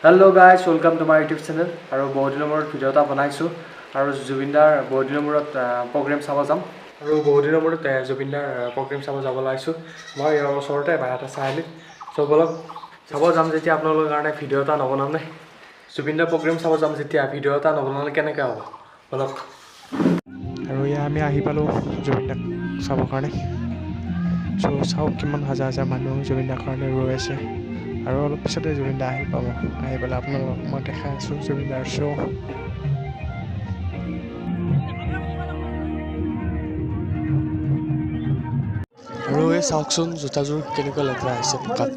Hello guys, welcome to my YouTube channel. আৰু বহুত দিনৰ মূৰত ভিডিও এটা বনাইছোঁ আৰু জুবিনদাৰ বহুত দিনৰ মূৰত প্ৰগ্ৰেম চাব যাম আৰু বহুত দিনৰ মূৰত জুবিনদাৰ প্ৰগ্ৰেম চাব যাব লাইছোঁ মই ইয়াৰ ওচৰতে বাহিৰতে চাইলি চবলক চাব যাম যেতিয়া আপোনালোকৰ কাৰণে ভিডিও এটা নবনাম নে জুবিনদাৰ প্ৰগ্ৰেম চাব যাম যেতিয়া ভিডিও এটা নবনালে কেনেকৈ হ'ব বলক আৰু ইয়া আমি আহি পালোঁ জুবিনদাক চাবৰ কাৰণে চাওক কিমান হাজাৰ হাজাৰ মানুহ জুবিনদাৰ কাৰণে ৰৈ আছে আৰু অলপ পিছতে জুবিনদা আহি পাব আহি পেলাই আপোনালোকক মই দেখাই আছোঁ জুবিনদাৰ শ্ব' আৰু এই চাওকচোন জোতাযোৰ কেনেকুৱা লেতেৰা হৈছে পকাত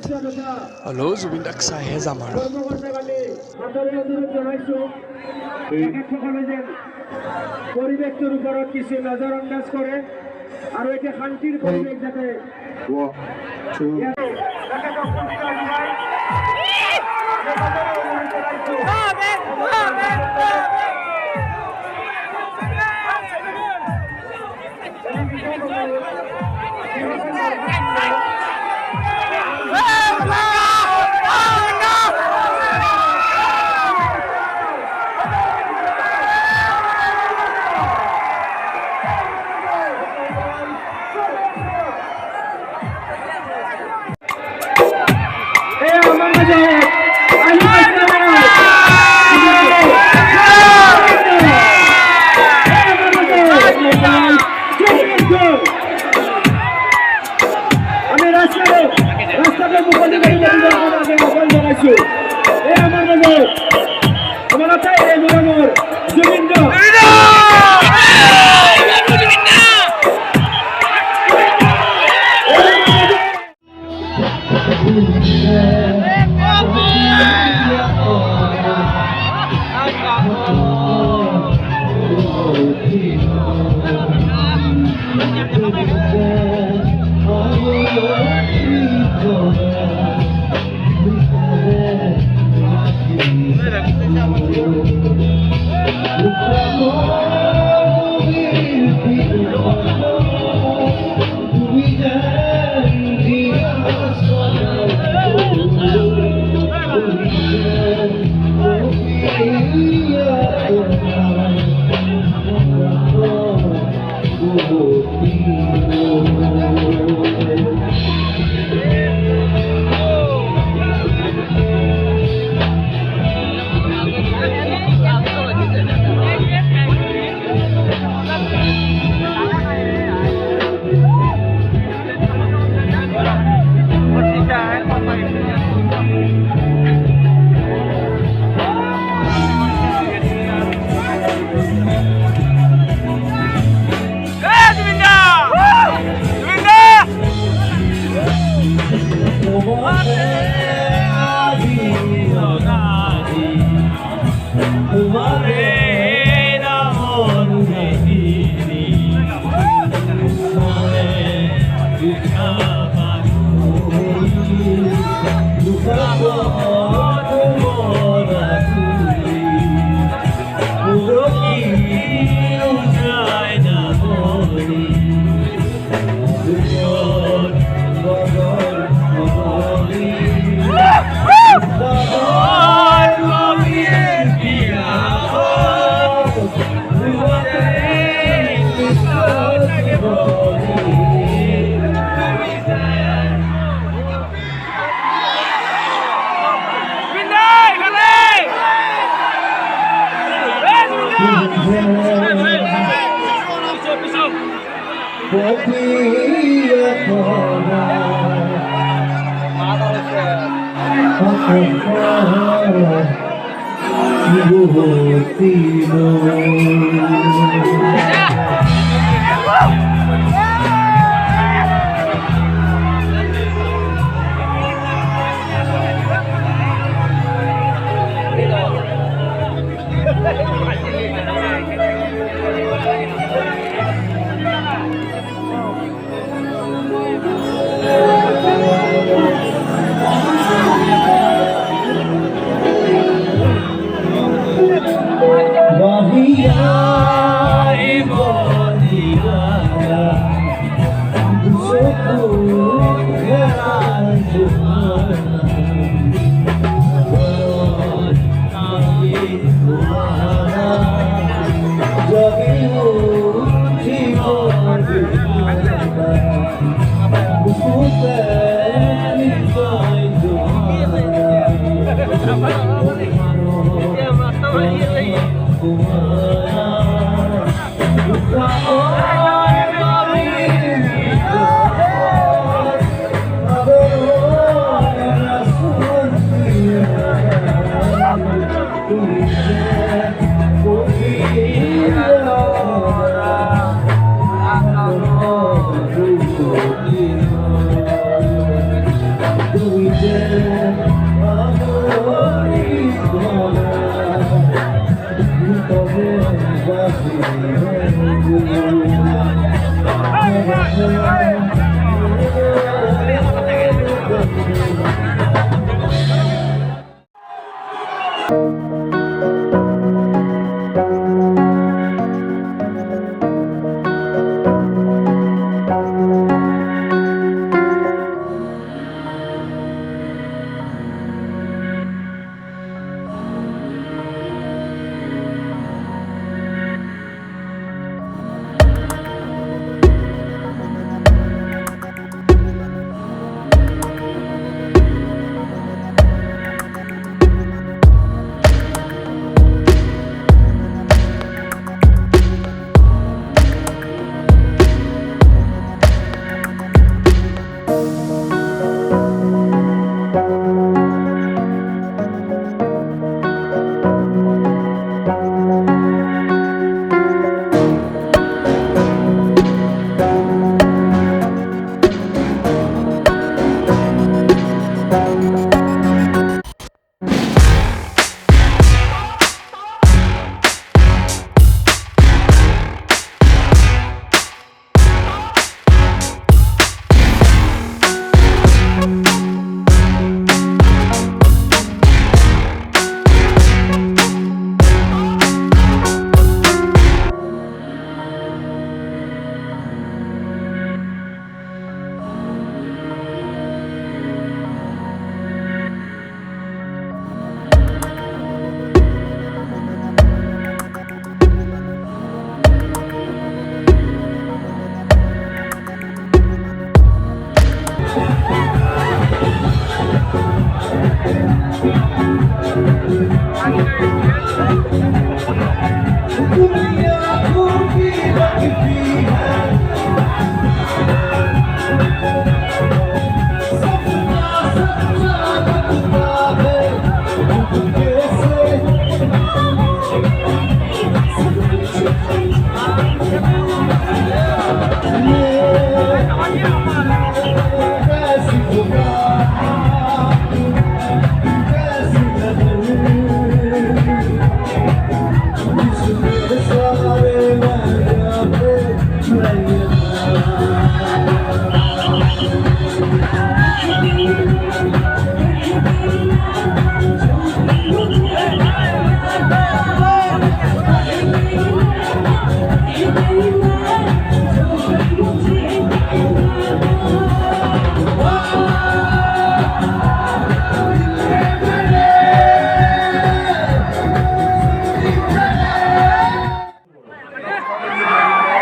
হ'লেও জুবিনদাক চাইহে যাম আৰু পৰিৱেশটোৰ ওপৰত কিছু নজৰ আন্দাজ কৰে আৰু এতিয়া শান্তিৰ পৰিৱেশ যাতে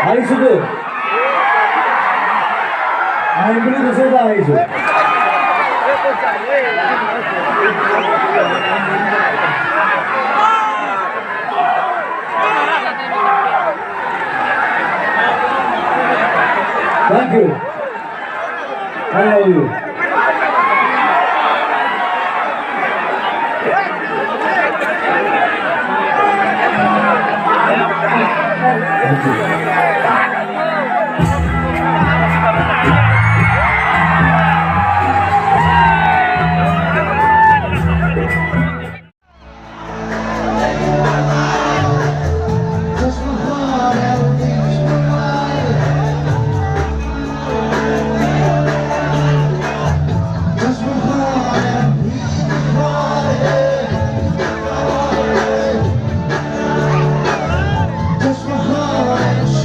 আহিছোঁ আহিম বুলি কৈছে বা আহিছোঁ Thank you. How are you? Thank you. Touch my heart.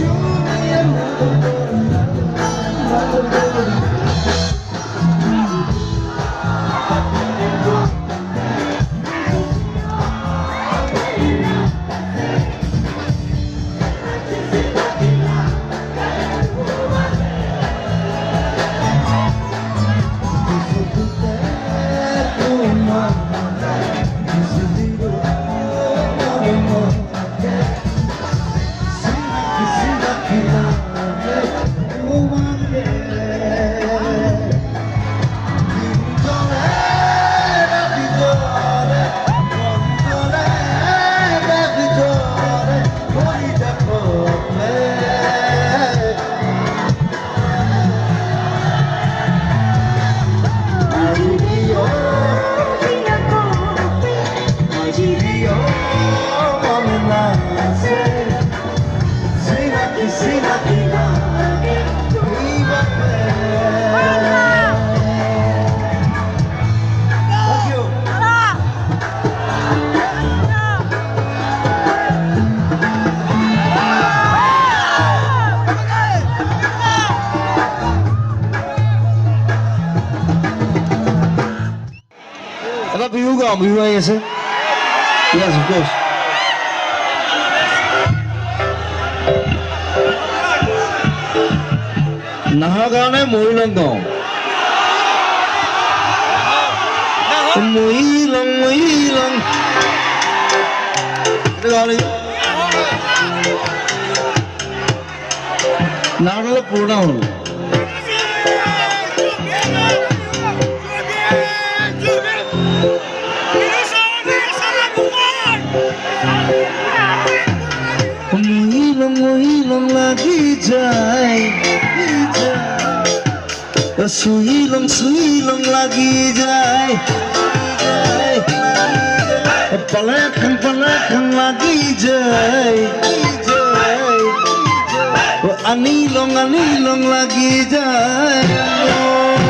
Bihu আহি আছে Yes, of course. নাহৰ কাৰণে মৰিলং গাওঁ মৰিলং নাহৰ অলপ পুৰণা হ'ল মহিলং লাগি যায় সুইলং লাগি যায় পালাখান লাগি যায় আনিলং লাগি যায়